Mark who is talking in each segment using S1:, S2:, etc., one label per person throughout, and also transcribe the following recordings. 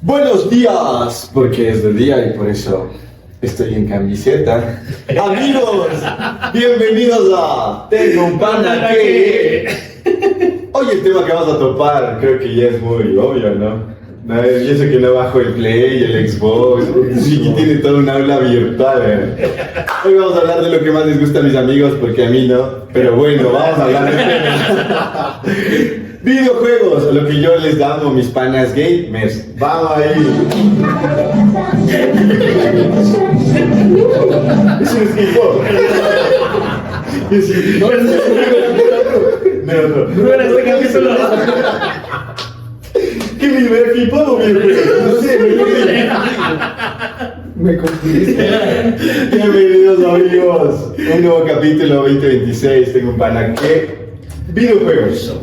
S1: Buenos días, porque es de día y por eso estoy en camiseta. Amigos, bienvenidos a Tengo un pana que... Hoy el tema que vamos a topar creo que ya es muy obvio, ¿no? Yo sé que no bajo el Play, el Xbox, sí, tiene toda un aula virtual. Hoy vamos a hablar de lo que más les gusta a mis amigos, porque a mí no. Pero bueno, vamos a hablar de videojuegos, a lo que yo les llamo mis panas gamers. Vamos ahí. Es un esquivo.
S2: No era este capítulo.
S1: ¿Qué me hubiera flipado, viejo? No sé,
S3: Me confundiste.
S1: Bienvenidos, amigos. Un nuevo capítulo 2026. Tengo un pana que... Videojuegos.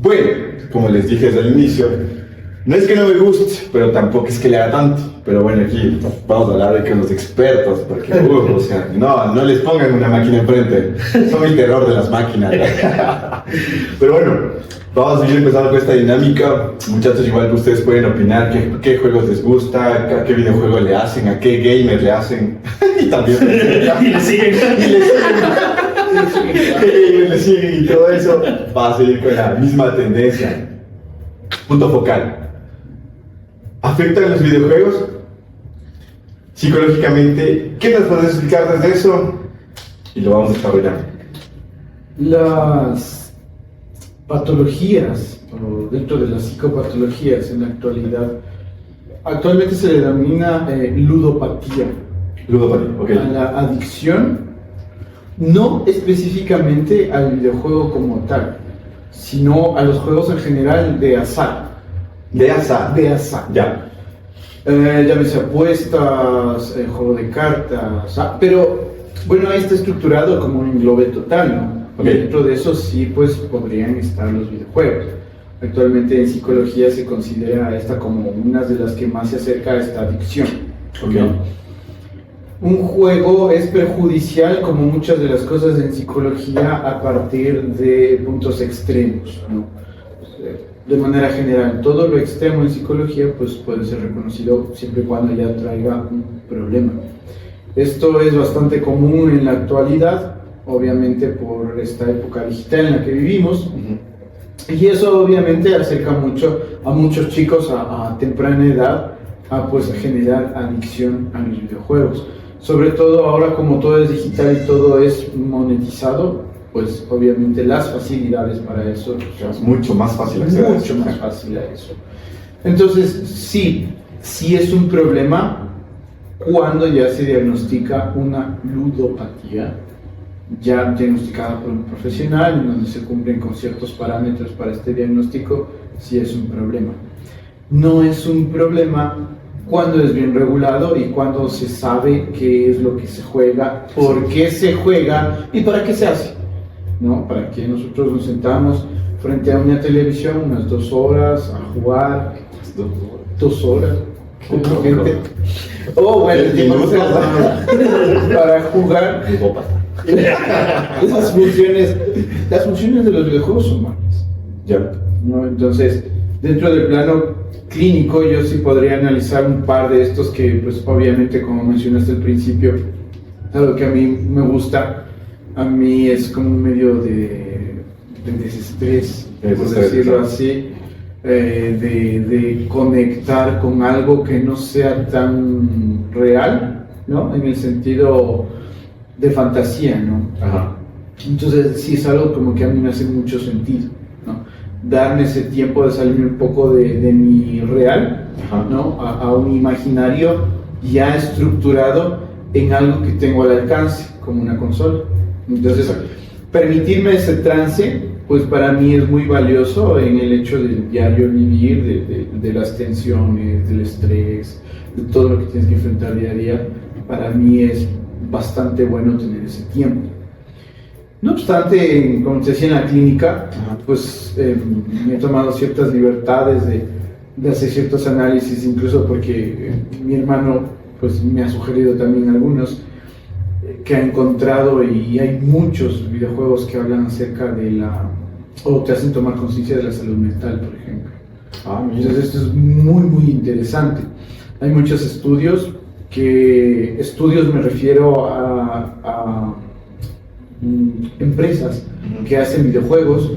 S1: Bueno, como les dije desde el inicio, no es que no me guste, pero tampoco es que le haga tanto. Pero bueno, aquí vamos a hablar de que los expertos, porque, o sea, no les pongan una máquina enfrente. Son el terror de las máquinas. Pero bueno, vamos a seguir empezando con esta dinámica. Muchachos, igual que ustedes pueden opinar qué juegos les gusta, a qué videojuego le hacen, a qué gamer le hacen. Y también...
S2: Y le siguen.
S1: Le siguen y todo eso va a seguir con la misma tendencia. Punto focal. ¿Afectan los videojuegos psicológicamente? ¿Qué nos puedes explicar desde eso? Y lo vamos a desarrollar.
S3: Las patologías, o dentro de las psicopatologías en la actualidad, actualmente se le denomina ludopatía.
S1: Ludopatía, ok.
S3: A la adicción, no específicamente al videojuego como tal, sino a los juegos en general de azar.
S1: De azar.
S3: De azar.
S1: Ya.
S3: Llámese apuestas, juego de cartas, pero bueno, ahí está estructurado como un englobe total, ¿no?
S1: Okay.
S3: Dentro de eso sí, pues podrían estar los videojuegos. Actualmente en psicología se considera esta como una de las que más se acerca a esta adicción.
S1: Okay.
S3: ¿No? Un juego es perjudicial, como muchas de las cosas en psicología, a partir de puntos extremos, ¿no? De manera general, todo lo extremo en psicología pues puede ser reconocido siempre y cuando ya traiga un problema. Esto es bastante común en la actualidad, obviamente por esta época digital en la que vivimos, y eso obviamente acerca mucho a muchos chicos a temprana edad a pues generar adicción a los videojuegos. Sobre todo ahora, como todo es digital y todo es monetizado, pues obviamente las facilidades para eso
S1: Es mucho más fácil acceder.
S3: mucho más fácil a eso. Entonces sí es un problema cuando ya se diagnostica una ludopatía, ya diagnosticada por un profesional, en donde se cumplen con ciertos parámetros para este diagnóstico. Sí es un problema. No es un problema cuando es bien regulado y cuando se sabe qué es lo que se juega, por qué se juega y para qué se hace, ¿no? Para que nosotros nos sentamos frente a una televisión unas 2 horas a jugar, 2 horas, con gente. Oh, bueno, para jugar. Esas funciones, las funciones de los videojuegos son malas,
S1: Ya.
S3: ¿no? Entonces, dentro del plano clínico, yo sí podría analizar un par de estos que, pues, obviamente, como mencionaste al principio, algo que a mí me gusta, a mí es como un medio de desestrés, por decirlo así, de conectar con algo que no sea tan real, ¿no? En el sentido de fantasía, ¿no?
S1: Ajá.
S3: Entonces sí es algo como que a mí me hace mucho sentido, ¿no? Darme ese tiempo de salir un poco de mi real,
S1: Ajá.
S3: ¿no? A un imaginario ya estructurado en algo que tengo al alcance, como una consola. Entonces, permitirme ese trance, pues para mí es muy valioso en el hecho del diario vivir, de las tensiones, del estrés, de todo lo que tienes que enfrentar día a día. Para mí es bastante bueno tener ese tiempo. No obstante, como te decía en la clínica, pues me he tomado ciertas libertades de hacer ciertos análisis, incluso porque mi hermano pues me ha sugerido también algunos que ha encontrado, y hay muchos videojuegos que hablan acerca de o te hacen tomar conciencia de la salud mental, por ejemplo. Entonces esto es muy, muy interesante. Hay muchos estudios me refiero a empresas que hacen videojuegos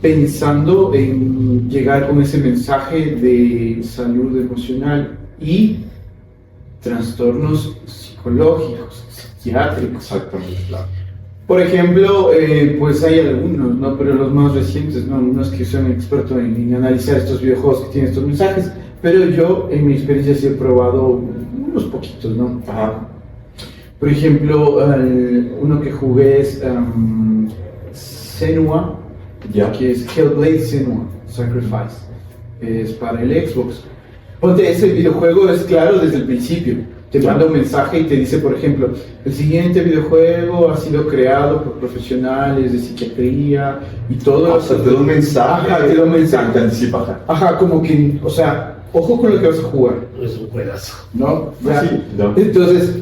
S3: pensando en llegar con ese mensaje de salud emocional y trastornos psicológicos, psiquiátricos.
S1: Exactamente, claro.
S3: Por ejemplo, pues hay algunos, ¿no? Pero los más recientes, no es que sea un experto en analizar estos videojuegos que tienen estos mensajes, pero yo en mi experiencia sí he probado unos poquitos, ¿no?
S1: Ajá.
S3: Por ejemplo, uno que jugué es Senua,
S1: Ya.
S3: que es Hellblade Senua Sacrifice, es para el Xbox. Ponte, ese videojuego es claro desde el principio. Te manda un mensaje y te dice, por ejemplo, el siguiente videojuego ha sido creado por profesionales de psiquiatría y todo.
S1: O sea, te da un mensaje.
S3: Ajá, te da un mensaje.
S1: Te anticipa, ajá.
S3: Ajá, como que, o sea, ojo con lo que vas a jugar,
S2: Es un juegazo.
S3: ¿no?
S1: Ah, sí, no.
S3: Entonces,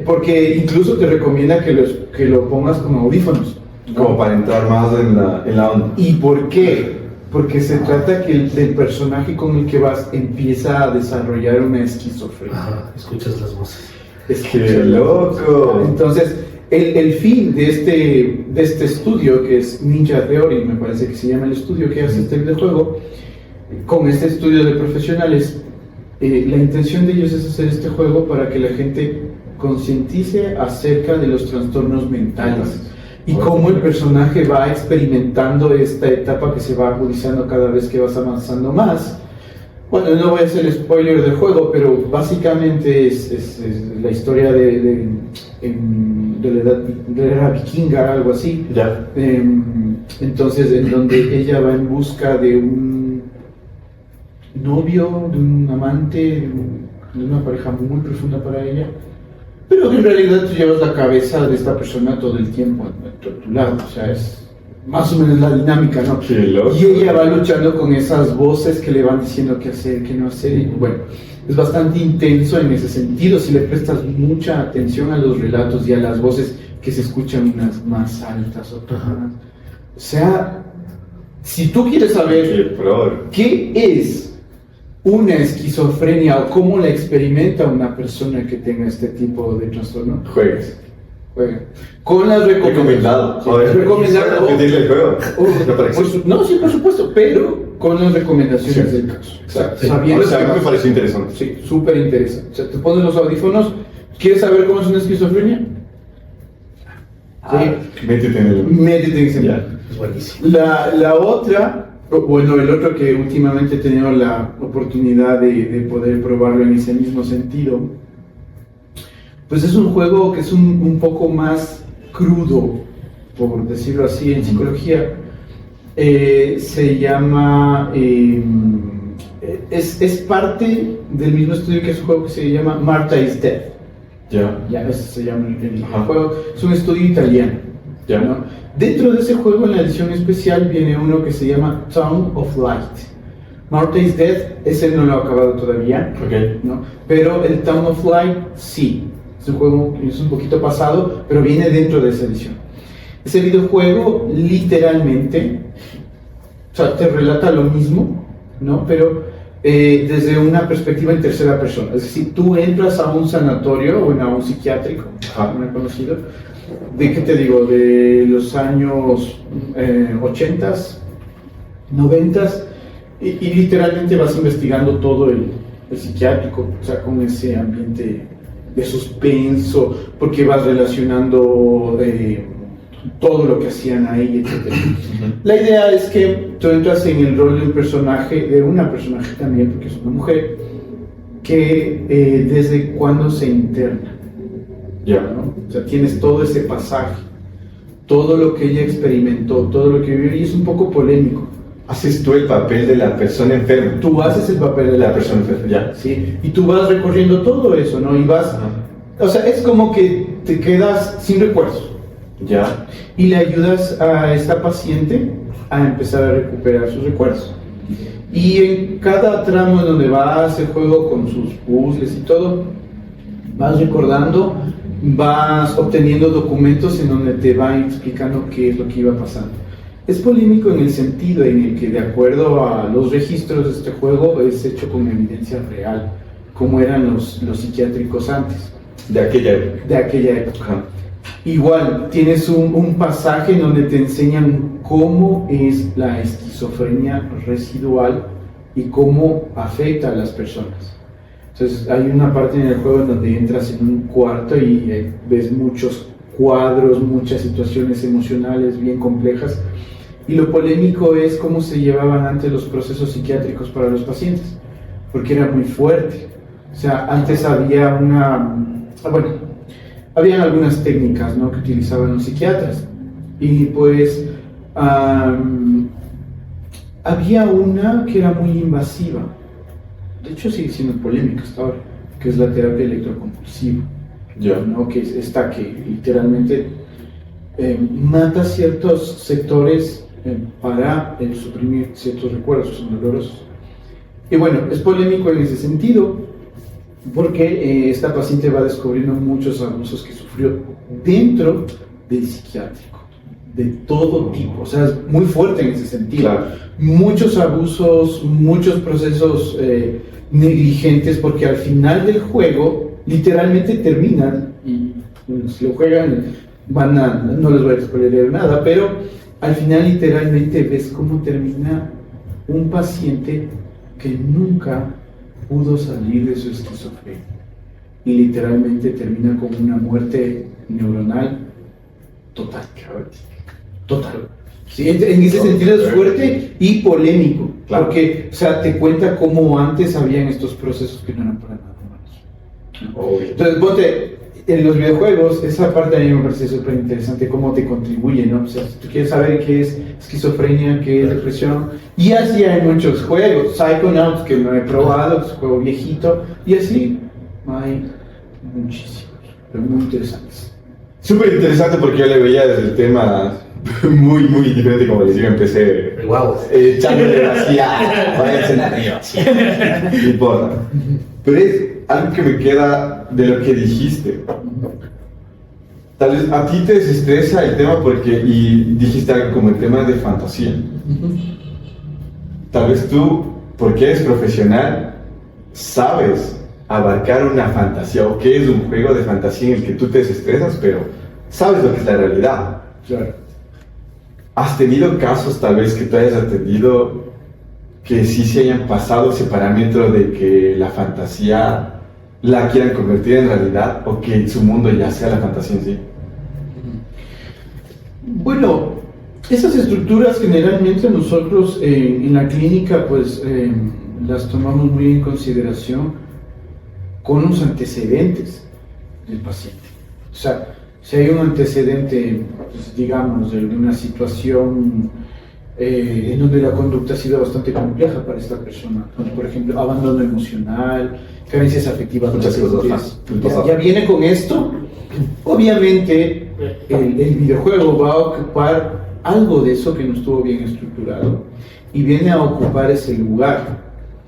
S3: porque incluso te recomienda que lo pongas con audífonos, ¿no?
S1: Como para entrar más en la onda.
S3: ¿Y por qué? Porque se trata que el personaje con el que vas empieza a desarrollar una esquizofrenia.
S2: Ajá, escuchas las voces.
S1: ¡Qué loco!
S3: Entonces, el fin de este estudio, que es Ninja Theory, me parece que se llama el estudio que hace este videojuego, con este estudio de profesionales, la intención de ellos es hacer este juego para que la gente concientice acerca de los trastornos mentales y cómo el personaje va experimentando esta etapa que se va agudizando cada vez que vas avanzando más. Bueno, no voy a hacer spoiler del juego, pero básicamente es la historia de la era vikinga, algo así.
S1: Ya.
S3: Entonces, en donde ella va en busca de un novio, de un amante, de una pareja muy profunda para ella, pero que en realidad tú llevas la cabeza de esta persona todo el tiempo a tu lado, o sea, es más o menos la dinámica, ¿no?
S1: ¡Qué loco!
S3: Y ella va luchando con esas voces que le van diciendo qué hacer, qué no hacer, y bueno, es bastante intenso en ese sentido, si le prestas mucha atención a los relatos y a las voces que se escuchan unas más altas, otras más. O sea, si tú quieres saber
S1: ¡Qué pro!
S3: qué es una esquizofrenia o cómo la experimenta una persona que tenga este tipo de trastorno,
S1: Juegues.
S3: juega. Con las
S1: Recomendado. Joder.
S3: Recomendado.
S1: Repetirle el juego. ¿Te parece?
S3: No, sí, por supuesto, pero con las recomendaciones
S1: Sí.
S3: del caso.
S1: Exacto.
S3: Sabiendo
S1: O sea, a mí
S3: que
S1: me
S3: vas-
S1: pareció interesante.
S3: Sí, súper interesante. O sea, te pones los audífonos, ¿quieres saber cómo es una esquizofrenia?
S1: Métete en el...
S3: Métete en ese
S1: Ya.
S3: mundo.
S2: Es buenísimo.
S3: La otra, bueno, el otro que últimamente he tenido la oportunidad de poder probarlo en ese mismo sentido, pues es un juego que es un poco más crudo, por decirlo así, en psicología. Se llama, es parte del mismo estudio que es un juego que se llama Martha is Dead.
S1: Ya.
S3: Ya, ese se llama el
S1: Ajá.
S3: juego. Es un estudio italiano.
S1: Ya.
S3: ¿no? Dentro de ese juego, en la edición especial, viene uno que se llama Town of Light. Martha is Dead, ese no lo he acabado todavía,
S1: Ok.
S3: ¿no? Pero el Town of Light sí. Es un juego que es un poquito pasado, pero viene dentro de esa edición. Ese videojuego, literalmente, o sea, te relata lo mismo, ¿no? Pero desde una perspectiva en tercera persona. Es decir, tú entras a un sanatorio o a un psiquiátrico,
S1: Ajá.
S3: muy conocido, ¿de qué te digo? De los años 80s, 90s, y literalmente vas investigando todo el psiquiátrico, o sea, con ese ambiente de suspenso, porque vas relacionando todo lo que hacían ahí, etc. La idea es que tú entras en el rol de un personaje, de una personaje también, porque es una mujer, que desde cuando se interna,
S1: Ya.
S3: ¿no? O sea, tienes todo ese pasaje, todo lo que ella experimentó, todo lo que vivió, y es un poco polémico.
S1: Haces tú el papel de la persona enferma.
S3: Tú haces el papel de
S1: La persona enferma, ya.
S3: ¿sí? Y tú vas recorriendo todo eso, ¿no? Y vas,
S1: Ajá.
S3: o sea, es como que te quedas sin recuerdos
S1: Ya.
S3: y le ayudas a esta paciente a empezar a recuperar sus recuerdos. Y en cada tramo en donde vas el juego con sus puzzles y todo, vas recordando, vas obteniendo documentos en donde te van explicando qué es lo que iba pasando. Es polémico en el sentido en el que, de acuerdo a los registros de este juego, es hecho con evidencia real, como eran los psiquiátricos antes.
S1: De aquella época.
S3: De aquella época.
S1: Ajá.
S3: Igual, tienes un pasaje en donde te enseñan cómo es la esquizofrenia residual y cómo afecta a las personas. Entonces, hay una parte en el juego en donde entras en un cuarto y ves muchos cuadros, muchas situaciones emocionales bien complejas. Y lo polémico es cómo se llevaban antes los procesos psiquiátricos para los pacientes, porque era muy fuerte. O sea, antes había habían algunas técnicas, ¿no?, que utilizaban los psiquiatras. Y pues había una que era muy invasiva. De hecho, sigue siendo polémica hasta ahora, que es la terapia electroconvulsiva.
S1: Ya.
S3: ¿No? Que es esta que literalmente mata ciertos sectores para suprimir ciertos recuerdos que son dolorosos. Y bueno, es polémico en ese sentido, porque esta paciente va descubriendo muchos abusos que sufrió dentro del psiquiátrico, de todo tipo. O sea, es muy fuerte en ese sentido.
S1: Claro.
S3: Muchos abusos, muchos procesos negligentes, porque al final del juego literalmente terminan, y si lo juegan no les voy a spoilear nada, pero al final literalmente ves cómo termina un paciente que nunca pudo salir de su esquizofrenia, y literalmente termina con una muerte neuronal total. Total. Sí, en ese sentido es fuerte y polémico,
S1: Claro.
S3: porque, o sea, te cuenta cómo antes habían estos procesos que no eran para nada humanos.
S1: Obvio.
S3: Entonces, ponte, en los videojuegos, esa parte a mí me parece súper interesante, cómo te contribuye, ¿no? O sea, si tú quieres saber qué es esquizofrenia, qué es depresión, y así hay muchos juegos. Psychonauts, que no he probado, es un juego viejito, y así hay muchísimos, pero muy interesantes.
S1: Súper interesante porque yo le veía desde el tema muy, muy diferente, como les digo, empecé
S2: El guau.
S1: echándole vacía, váyanse arriba, no importa. Pero es algo que me queda de lo que dijiste. Tal vez a ti te desestresa el tema porque, y dijiste algo como el tema de fantasía. Tal vez tú, porque eres profesional, sabes abarcar una fantasía o qué es un juego de fantasía en el que tú te desestresas, pero sabes lo que es la realidad.
S3: Claro.
S1: ¿Has tenido casos tal vez que tú hayas atendido que sí se hayan pasado ese parámetro de que la fantasía la quieran convertir en realidad o que su mundo ya sea la fantasía en sí?
S3: Bueno, esas estructuras generalmente nosotros en la clínica pues las tomamos muy en consideración con los antecedentes del paciente. O sea, si hay un antecedente, pues, digamos, de una situación en donde la conducta ha sido bastante compleja para esta persona, por ejemplo, abandono emocional, carencias afectivas,
S1: Muchas cosas más.
S3: ya viene con esto. Obviamente el videojuego va a ocupar algo de eso que no estuvo bien estructurado y viene a ocupar ese lugar,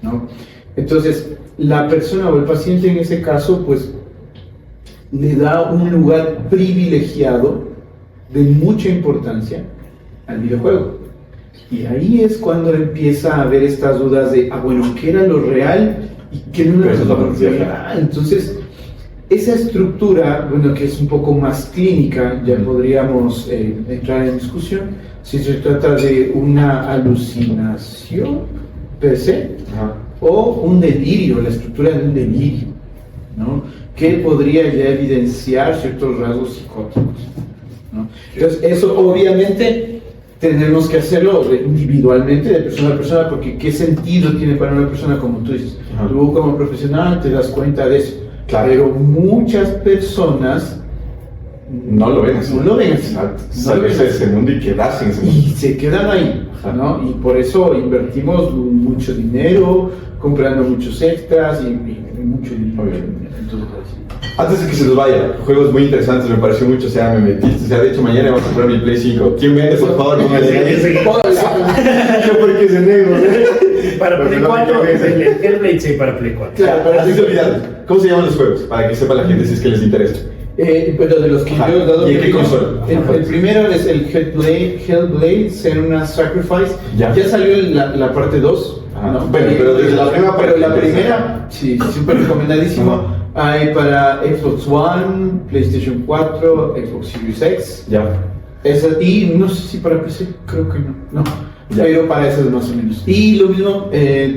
S3: ¿no? Entonces, la persona o el paciente en ese caso, pues, le da un lugar privilegiado de mucha importancia al videojuego. Y ahí es cuando empieza a haber estas dudas de, bueno, ¿qué era lo real y qué no era
S1: Eso es la
S3: lo
S1: fantasía.
S3: real? Entonces, esa estructura, bueno, que es un poco más clínica, ya podríamos entrar en discusión, si se trata de una alucinación per se,
S1: Ajá.
S3: o un delirio, la estructura de un delirio, ¿no?, que podría ya evidenciar ciertos rasgos psicóticos, ¿no? Entonces, eso obviamente tenemos que hacerlo individualmente, de persona a persona, porque ¿qué sentido tiene para una persona como tú dices?
S1: Ajá.
S3: Tú como profesional te das cuenta de eso,
S1: Claro.
S3: pero muchas personas
S1: No lo ven así.
S3: No lo ven así.
S1: Exacto.
S3: No lo
S1: Salirse
S3: ven
S1: de
S3: así.
S1: ese mundo y quedarse en ese mundo.
S3: Y se quedan ahí, ¿no? Y por eso invertimos mucho dinero, comprando muchos extras y mucho dinero.
S1: Obviamente.
S3: Entonces,
S1: Antes de que se nos vaya, juegos muy interesantes, me pareció mucho, o sea, me metiste, o sea, de hecho mañana vamos a comprar mi Play 5. ¿Quién vende, por favor? Póngale ahí. Yo porque se negro,
S2: Para
S1: Porque
S2: Play
S1: no me
S2: 4,
S1: quedé.
S2: el Blade 6 para Play 4.
S3: claro, para
S1: Así se olvidan. ¿Cómo se llaman los juegos? Para que sepa la gente si es que les interesa.
S3: Pero de los que
S1: Ajá.
S3: yo he dado.
S1: ¿Y en qué consola?
S3: El primero es el Hellblade Senua Sacrifice.
S1: Ya.
S3: Salió la parte 2.
S1: Ajá.
S3: ¿no?
S1: Bueno, pero desde la primera
S3: Pero
S1: parte
S3: la
S1: ya
S3: primera, sí, súper recomendadísimo. Hay para Xbox One, PlayStation 4, Xbox Series X.
S1: Ya.
S3: Y no sé si para PC, creo que no. No.
S1: Ya.
S3: Pero para eso más o menos. Y lo mismo,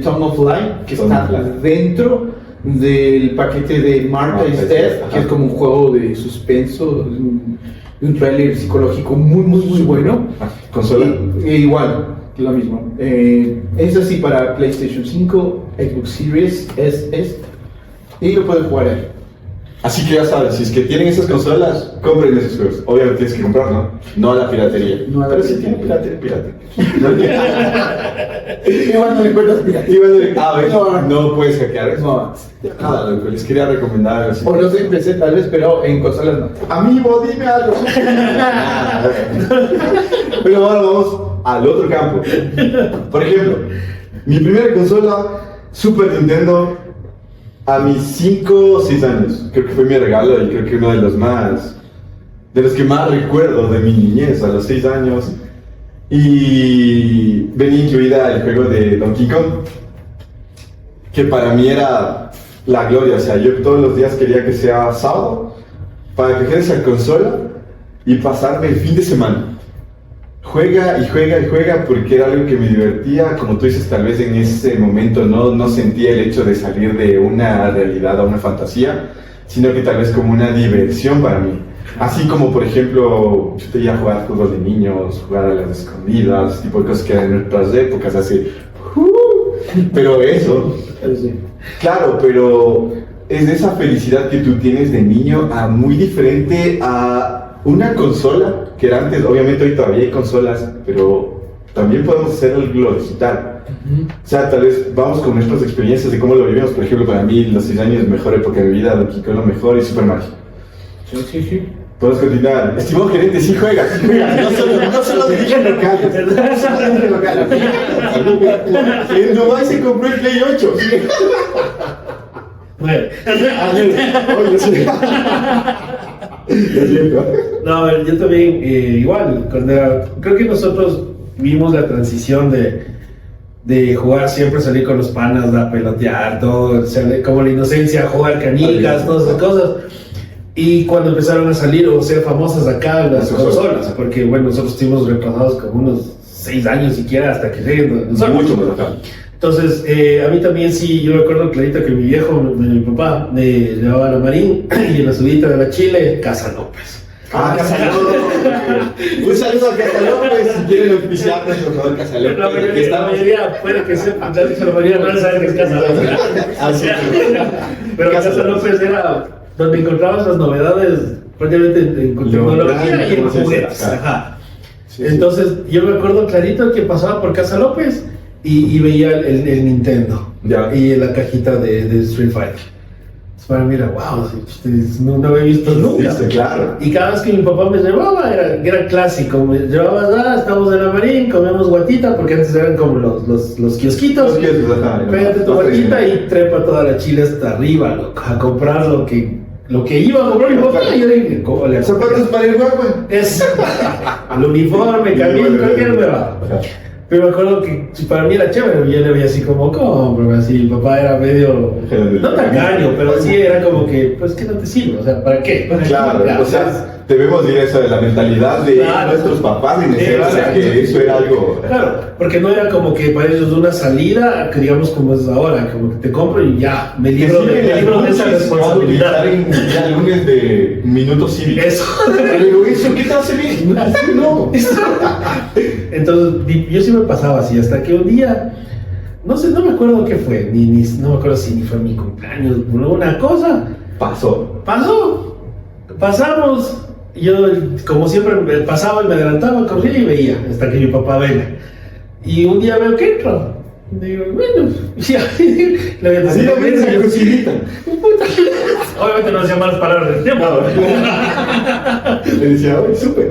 S3: Tongue of Light, que
S1: Tongue
S3: está
S1: of Light.
S3: dentro del paquete de Martha
S1: Martha
S3: is
S1: is
S3: Dead,
S1: Dead,
S3: que es
S1: ajá.
S3: como un juego de suspenso, un trailer psicológico muy bueno.
S1: ¿Consola?
S3: Igual, lo mismo. Es así para PlayStation 5, Xbox Series S, y lo pueden jugar ahí.
S1: Así que ya saben, si es que tienen esas consolas, compren esos juegos. Obviamente tienes que comprar, ¿no? No a la piratería.
S3: No a la
S1: Pero si
S3: piratería.
S1: tienen pirate.
S3: Igual no le encuentras pirata.
S1: ¿Ves? No puedes hackear eso.
S3: No.
S1: Nada, loco, les quería recomendar algo así.
S3: O no sé, en PC tal vez, pero en consolas no.
S1: Amigo, dime algo. Pero ahora vamos al otro campo. Por ejemplo, mi primera consola, Super Nintendo, a mis 5 o 6 años. Creo que fue mi regalo y creo que uno de los que más recuerdo de mi niñez, a los 6 años. Y venía incluida el juego de Donkey Kong, que para mí era la gloria. O sea, yo todos los días quería que sea sábado para coger esa consola y pasarme el fin de semana. Juega y juega y juega porque era algo que me divertía. Como tú dices, tal vez en ese momento no sentía el hecho de salir de una realidad a una fantasía, sino que tal vez como una diversión para mí. Así como, por ejemplo, yo te iba a jugar juegos de niños, jugar a las escondidas, tipo de cosas que eran en nuestras épocas hace... Pero eso, claro, pero es esa felicidad que tú tienes de niño a muy diferente a una consola, que era antes, obviamente hoy todavía hay consolas, pero también podemos hacer algo digital. O sea, tal vez vamos con nuestras experiencias de cómo lo vivimos. Por ejemplo, para mí los 6 años, mejor época de mi vida, Donkey Kong lo mejor y Super Mario.
S3: Sí.
S1: Podemos continuar. Estimado gerente, sí juegas. No solo dirigen locales. No solo dirigen locales. En Dubái se compró el Play 8.
S2: Bueno,
S1: Oye, sí. Lo siento.
S2: no, a ver, yo también, igual, creo que nosotros vimos la transición de jugar siempre, salir con los panas, a pelotear, todo, o sea, como la inocencia, jugar canicas, todas esas cosas. Y cuando empezaron a salir o ser famosas acá las consolas, porque bueno, nosotros estuvimos retrasados como unos 6 años siquiera hasta que lleguen nosotros.
S1: Mucho más acá.
S2: Entonces, a mí también sí, yo me acuerdo clarito que mi viejo, mi papá, me llevaba a la Marín y en la subida de la Chile, Casa López.
S1: Casa López. Un saludo a Casa López. Si quieren auspiciarnos, por favor, Casa López.
S2: La mayoría puede que sepa, la mayoría no sabe que es Casa López.
S1: Así
S2: Pero Casa López era donde encontrabas las novedades prácticamente en tecnología y en juguetes. Ajá. Entonces, yo me acuerdo clarito que pasaba por Casa López y veía el Nintendo
S1: Ya.
S2: y la cajita de Street Fighter. Para mí era wow, no había visto nunca.
S1: Sí, claro.
S2: Y cada vez que mi papá me llevaba, era clásico. Me llevaba, estamos en la Marín, comemos guatita, porque antes eran como los kiosquitos. Pégate tu guatita y trepa toda la Chile hasta arriba, loco, a comprar lo que iba a comprar mi papá. Y yo dije, ¿cómo le hago?
S1: Zapatos para el guagua.
S2: Es el uniforme, camino, cualquier hueva. Pero me acuerdo que para mí era chévere, yo le veía así como, ¿cómo? Así, mi papá era medio, no tacaño, pero sí era como que, pues que no te sirve, o sea, ¿para qué?
S1: Claro, o sea, debemos ir a eso de la mentalidad de nuestros papás en esencia, que eso era algo...
S2: Claro, porque no era como que para ellos una salida, que digamos como es ahora, como que te compro y ya, me libro de esa responsabilidad.
S1: En el lunes de minutos cívicos.
S2: Eso.
S1: Pero eso, ¿qué te hace bien? No.
S2: Entonces, yo sí me pasaba así, hasta que un día, no sé, no me acuerdo qué fue, no me acuerdo si ni fue mi cumpleaños, una cosa. Pasamos, yo como siempre pasaba y me adelantaba, corría y veía, hasta que mi papá venga. Y un día veo que entra. Digo, bueno, ya, le voy a decir, obviamente no decía malas palabras del tiempo.
S1: Le decía, oye, súper.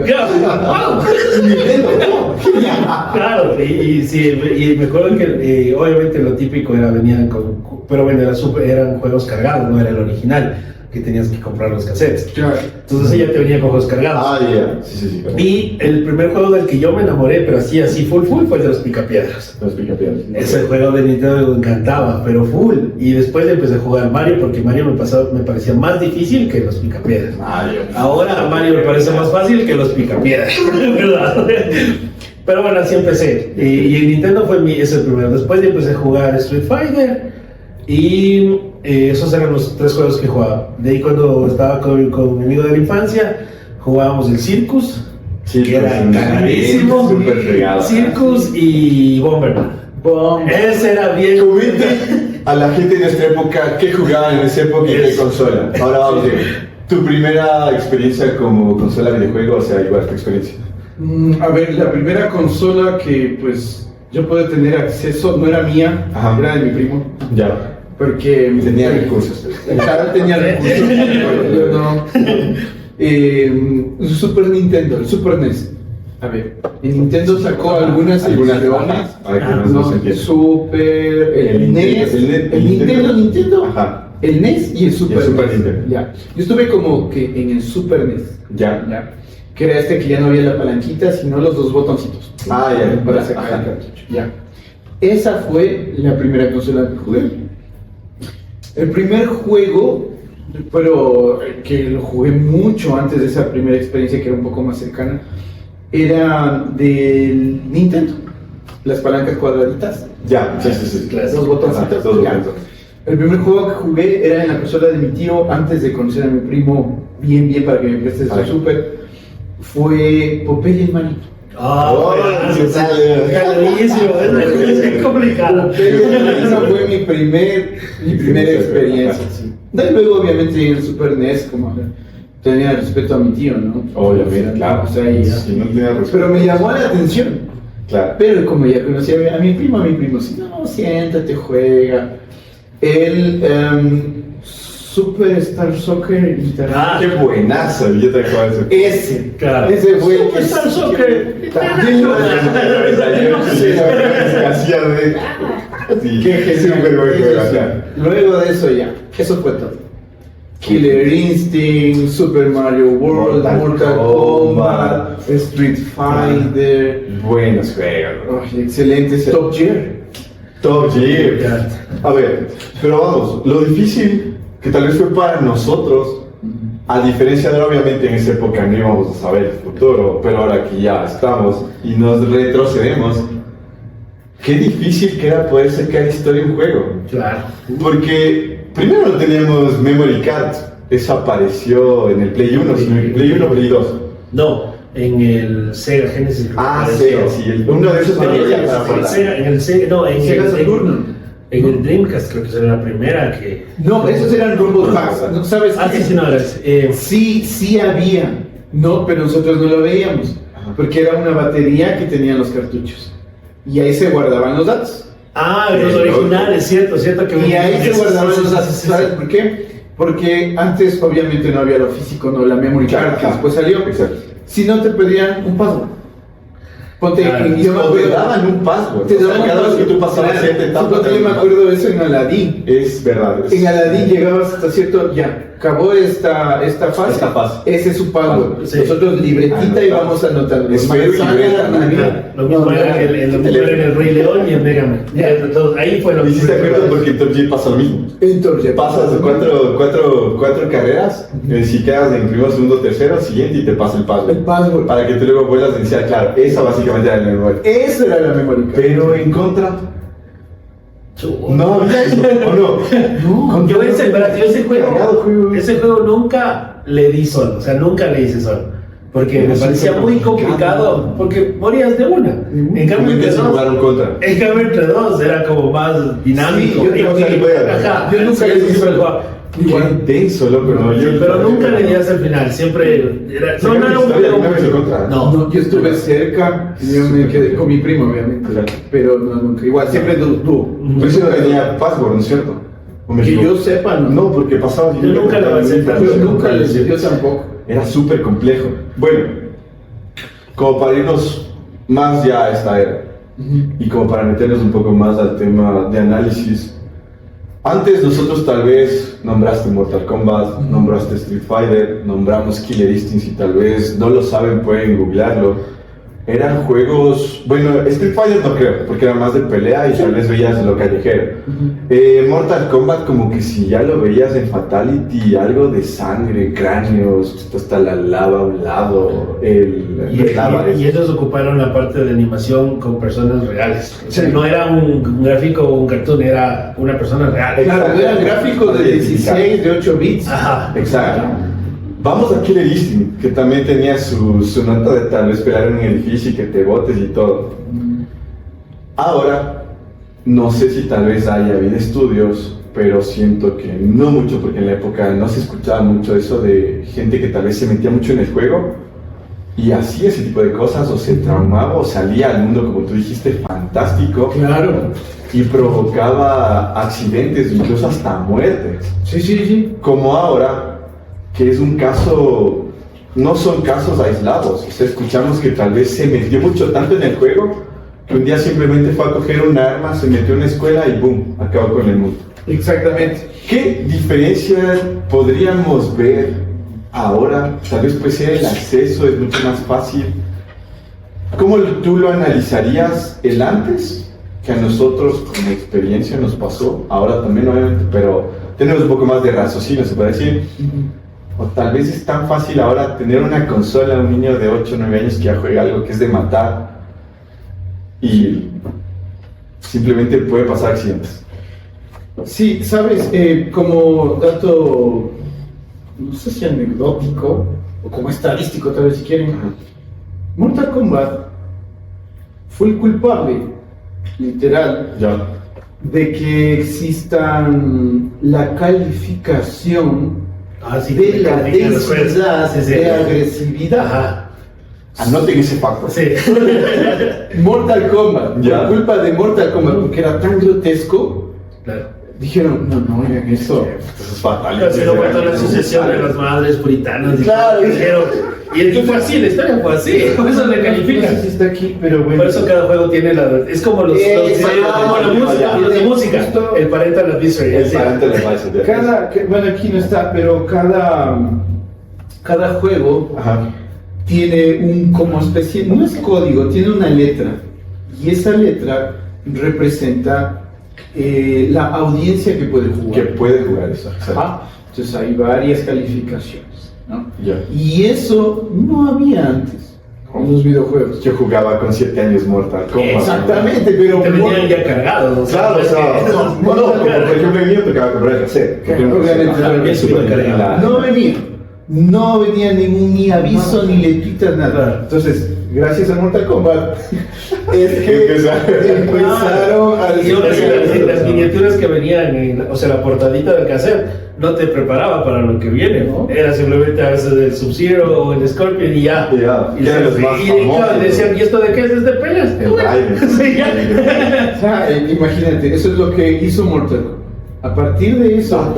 S2: Claro, y me acuerdo que obviamente lo típico era venían con, pero bueno, eran juegos cargados, no era el original. que tenías que comprar los cassettes.
S3: Claro.
S2: Entonces ella te venía con juegos cargados.
S1: Ah, ya. Sí.
S2: Y el primer juego del que yo me enamoré, pero así full, fue el de los Picapiedras.
S1: Los picapiedras.
S2: Ese juego de Nintendo me encantaba, pero full. Y después empecé a jugar Mario porque Mario me parecía más difícil que los Picapiedras.
S1: Mario.
S2: Ahora Mario me parece más fácil que los Picapiedras, ¿verdad? Pero bueno, así empecé. Y el Nintendo ese primero. Después empecé a jugar Street Fighter. Y esos eran los 3 juegos que jugaba. De ahí cuando estaba con mi amigo de la infancia, jugábamos el Circus, que era carísimo.
S1: Súper fregado.
S2: Circus y Bomberman. Ese era bien.
S1: Comente a la gente de nuestra época qué jugaban en esa época y qué consola. Ahora vamos a ver. Tu primera experiencia como consola de videojuego, o sea, igual tu experiencia.
S3: A ver, la primera consola que pues yo pude tener acceso no era mía,
S1: Ajá.
S3: era de mi primo.
S1: Ya.
S3: Porque
S1: Tenía recursos.
S3: Claro, tenía recursos. Yo no. Super Nintendo, el Super NES. A ver, el Nintendo sacó algunas ediciones.
S1: Para que
S3: No,
S1: nos entiendan.
S3: Super, el NES, el Nintendo,
S1: Ajá.
S3: el NES y el Super,
S1: Super
S3: NES.
S1: Nintendo.
S3: Ya. Yo estuve como que en el Super NES.
S1: Ya.
S3: Ya. Que era este que ya no había la palanquita, sino los 2 botoncitos.
S1: Ah, ya.
S3: Para sacar
S1: Ajá.
S3: el cartucho. Ya. Esa fue la primera consola que jugué. El primer juego, pero que lo jugué mucho antes de esa primera experiencia que era un poco más cercana, era del Nintendo. Las palancas cuadraditas.
S1: Ya. Sí.
S3: Los botoncitos.
S1: Ajá,
S3: Ya. El primer juego que jugué era en la consola de mi tío antes de conocer a mi primo bien para que me preste su Super. Fue Popeye el Manito.
S2: ¿Qué tal? Es complicado.
S3: Esa fue mi primera experiencia. Sí. De luego, obviamente, en el Super NES, como tenía respeto a mi tío, ¿no?
S1: Obviamente, claro.
S3: O sea, y ya.
S1: Si no tenía respeto.
S3: Pero me llamó la atención.
S1: Claro.
S3: Pero como ya conocía a mi primo, sí, no, siéntate, juega. El Super Star Soccer Internet.
S1: Qué buenazo, yo te acuerdo eso.
S3: Ese,
S2: Claro.
S3: ese fue el
S2: Super
S3: que
S2: Star Soccer.
S1: Sí,
S3: Qué genial.
S1: súper buen juego, o sea.
S3: Luego de eso ya, eso fue todo. Killer Instinct, Super Mario World, Mortal Kombat, Street Fighter.
S1: Buenos juegos.
S3: Ay, excelentes. Top Gear.
S1: Top Gear. A ver, pero vamos, lo difícil que tal vez fue para nosotros, a diferencia de obviamente en esa época no íbamos a saber el futuro, pero ahora que ya estamos y nos retrocedemos, qué difícil que era poder sacar historia en un juego.
S2: Claro.
S1: Porque primero no teníamos memory card, eso apareció en el Play 1, sino en el Play 1 o Play 2.
S2: No, en el Sega Genesis.
S1: Ah, Sega, sí, uno de esos tenía ya para guardar.
S2: En el Sega, no, en
S3: Sega
S2: el
S3: Saturn.
S2: En el Dreamcast creo que era la primera que...
S3: No, esos eran Rumble Packs. ¿No sabes
S2: Ah,
S3: qué?
S2: sí, no,
S3: Sí había. No, pero nosotros no lo veíamos. Porque era una batería que tenían los cartuchos. Y ahí se guardaban los datos.
S2: los originales, cierto que...
S3: Y ahí se guardaban
S2: Sí,
S3: los
S2: sí,
S3: datos.
S2: sí, sí,
S3: ¿Sabes
S2: sí.
S3: por qué? Porque antes obviamente no había lo físico, no la memory card que después salió.
S1: Exacto.
S3: Si no te pedían un password. Ponte,
S2: Claro.
S3: yo me
S1: O te
S3: acuerdo,
S1: daban un password.
S3: te
S1: O sea,
S3: daban
S1: cada vez que tú pasabas
S3: Claro.
S1: cierta etapa.
S3: Ponte, yo me acuerdo de eso en Aladdin.
S1: Es verdad.
S3: En Aladdin llegabas hasta cierto, ya, acabó esta fase,
S1: Esta fase.
S3: ese es su password.
S2: Sí.
S3: Nosotros libretita
S1: Anotado.
S3: y vamos anotando.
S1: Espero y libreta,
S2: Lo mismo era en el Rey León y en Mega Man. Entonces, ahí fue lo
S1: ¿Y
S2: mismo.
S1: si te acuerdas? Porque en Top Gear pasa lo mismo.
S3: Entonces,
S1: Pasas cuatro carreras, si quedas en primero, segundo, tercero, siguiente y te pasa el
S3: el
S1: password.
S3: password.
S1: Para que tú luego vuelvas a iniciar, claro, esa básicamente era la memoria.
S3: Eso era la memoria.
S1: Pero en contra, no había eso, ¿o no?
S2: Yo ese
S1: Cagado juego.
S2: juego nunca le di solo, o sea, nunca le hice solo. Porque
S1: Era
S2: me parecía
S1: súper
S2: muy
S1: complicado.
S2: complicado, porque morías de una. En cambio, entre
S1: Comienzas a jugar
S2: dos,
S1: un contra.
S2: era como más dinámico.
S1: Sí, yo nunca le voy a dar.
S2: Ajá,
S3: Yo nunca le di solo.
S1: Qué intenso, loco, no,
S2: pero nunca le di hasta el final, siempre era... No era un juego...
S1: Una vez en contra.
S2: No.
S3: Yo estuve cerca, yo me quedé con mi primo, obviamente,
S1: Claro.
S3: pero no, nunca. Igual, siempre dúo.
S1: Pero eso no tenía password, ¿no es cierto? ¿O me
S3: Que
S1: equivoco?
S3: yo sepa, no.
S1: No, porque pasaba.
S2: Yo nunca le avancé tanto.
S3: Yo nunca les yo tampoco.
S1: Era súper complejo. Bueno, como para irnos más ya a esta era y como para meternos un poco más al tema de análisis, Antes nosotros tal vez nombraste Mortal Kombat, nombraste Street Fighter, nombramos Killer Instinct y tal vez no lo saben, pueden googlearlo. Eran juegos, bueno, Street Fighter no creo, porque era más de pelea y tal vez veías lo callejero. Mortal Kombat como que si ya lo veías en Fatality, algo de sangre, cráneos, hasta la lava a un lado,
S2: y ellos ocuparon la parte de animación con personas reales. O sea, no era un gráfico o un cartoon, era una persona real.
S3: Claro, eran gráficos de 16, de 8 bits.
S2: Ajá.
S1: Exacto. Vamos a Killer Instinct, que también tenía su nota de tal vez pelear en un edificio y que te botes y todo. Ahora, no sé si tal vez haya habido estudios, pero siento que no mucho, porque en la época no se escuchaba mucho eso de gente que tal vez se metía mucho en el juego y hacía ese tipo de cosas, o se traumaba, o salía al mundo, como tú dijiste, fantástico.
S3: Claro.
S1: Y provocaba accidentes, incluso hasta muertes.
S3: Sí.
S1: Como ahora, que es un caso, no son casos aislados. O sea, escuchamos que tal vez se metió mucho tanto en el juego que un día simplemente fue a coger un arma, se metió en una escuela y boom, acabó con el mundo.
S3: Exactamente.
S1: ¿Qué diferencia podríamos ver ahora? Tal vez pues sea el acceso, es mucho más fácil. ¿Cómo tú lo analizarías el antes? Que a nosotros con experiencia nos pasó, ahora también obviamente, pero tenemos un poco más de raciocinio, se puede decir. O tal vez es tan fácil ahora tener una consola a un niño de 8 o 9 años que ya juega algo que es de matar y simplemente puede pasar accidentes.
S3: Sí, sabes, como dato, no sé si anecdótico o como estadístico, tal vez si quieren, Mortal Kombat fue el culpable, literal,
S1: Ya.
S3: de que existan la calificación de la densidad de agresividad.
S2: Ajá.
S1: Anoten ese factor.
S2: Sí.
S3: Mortal Kombat,
S1: Ya.
S3: por culpa de Mortal Kombat, porque era tan grotesco,
S2: Claro.
S3: dijeron, no, oigan eso.
S1: Eso es fatal.
S2: Casi lo cuento la asociación de las madres puritanas.
S3: Claro.
S2: Y fue así, la historia fue así. Por eso le
S3: No
S2: califican.
S3: sé si está aquí, pero bueno.
S2: Por eso cada juego tiene la... Es como como la música.
S3: ya.
S2: La música.
S3: Justo.
S2: El parental advisory.
S1: El
S2: así.
S1: parental advisory.
S3: Bueno, aquí no está, pero cada juego
S1: Ajá.
S3: tiene un como especie, no es código, tiene una letra. Y esa letra representa la audiencia que puede
S1: Que
S3: jugar.
S1: puede jugar eso. Exacto.
S3: Entonces hay varias calificaciones, ¿no?
S1: Ya.
S3: Y eso no había antes en los videojuegos.
S1: Yo jugaba con 7 años Mortal Kombat.
S3: Exactamente, pero
S2: Te venían ya cargados. o sea,
S1: Claro, o sea, no, por ejemplo, el mío tocaba comprar el cassette.
S3: Claro, obviamente,
S2: Ajá, bien súper cargado.
S3: no venía ni aviso, ni letritas, nada.
S2: Claro.
S3: Entonces, gracias a Mortal Kombat, es que empezaron a
S2: Y ahora sí, las miniaturas que venían, o sea, la portadita del cassette, no te preparaba para lo que viene, ¿no? Era simplemente a veces el Sub-Zero o el Scorpion y ya.
S1: Ya,
S2: Y,
S1: eran los más famosos.
S2: claro, decían, ¿y esto de qué es? ¿Es de peleas?
S1: El Raiden.
S2: Sí, ya.
S3: O sea, imagínate, eso es lo que hizo Mortal Kombat. A partir de eso,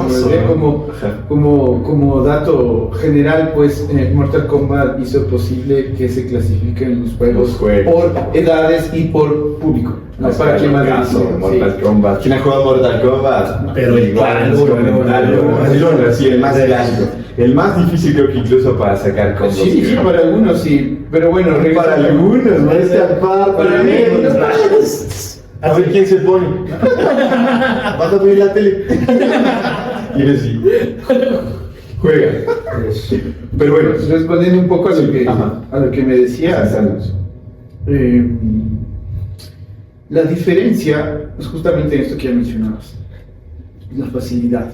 S3: como dato general, pues Mortal Kombat hizo posible que se clasifiquen los juegos por edades y por público. No, para quien más
S1: Mortal Kombat. ¿Quién ha jugado Mortal Kombat?
S2: Pero
S1: igual, sí, el más clásico. El más difícil creo que incluso para sacar combos.
S3: Sí, para algunos sí, pero bueno,
S1: Para algunos, ¿no?
S3: Para mí,
S1: A ver quién se pone. Vas a pedir la tele. Y ves sí. Juega. Pero bueno,
S3: respondiendo un poco a lo que,
S1: Ajá.
S3: a lo que me decías,
S1: Alonso.
S3: la diferencia es justamente esto que ya mencionabas, la facilidad.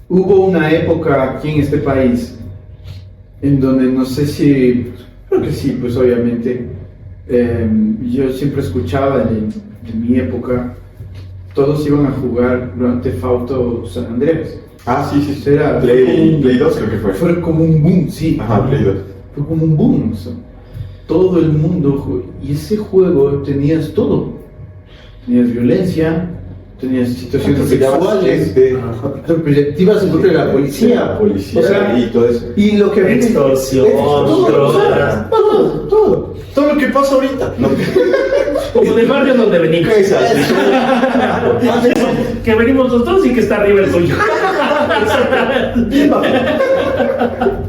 S3: Hubo una época aquí en este país en donde no sé si, creo que sí, pues obviamente, yo siempre escuchaba en mi época, todos iban a jugar Grand Theft Auto San Andreas.
S1: Sí.
S3: Era
S1: Play 2 creo que fue.
S3: Fue como un boom, sí.
S1: Ajá, Play 2.
S3: Fue como un boom. O sea, todo el mundo, y ese juego tenías todo. Tenías violencia, tenías situaciones sexuales, te ibas en contra de la policía.
S1: O
S3: sea,
S1: y todo eso.
S3: Y lo que
S2: Extorsión, drogas.
S1: Todo lo que pasa ahorita. No.
S2: Como del barrio donde venimos.
S1: Es así.
S2: que venimos nosotros y que está arriba el tuyo.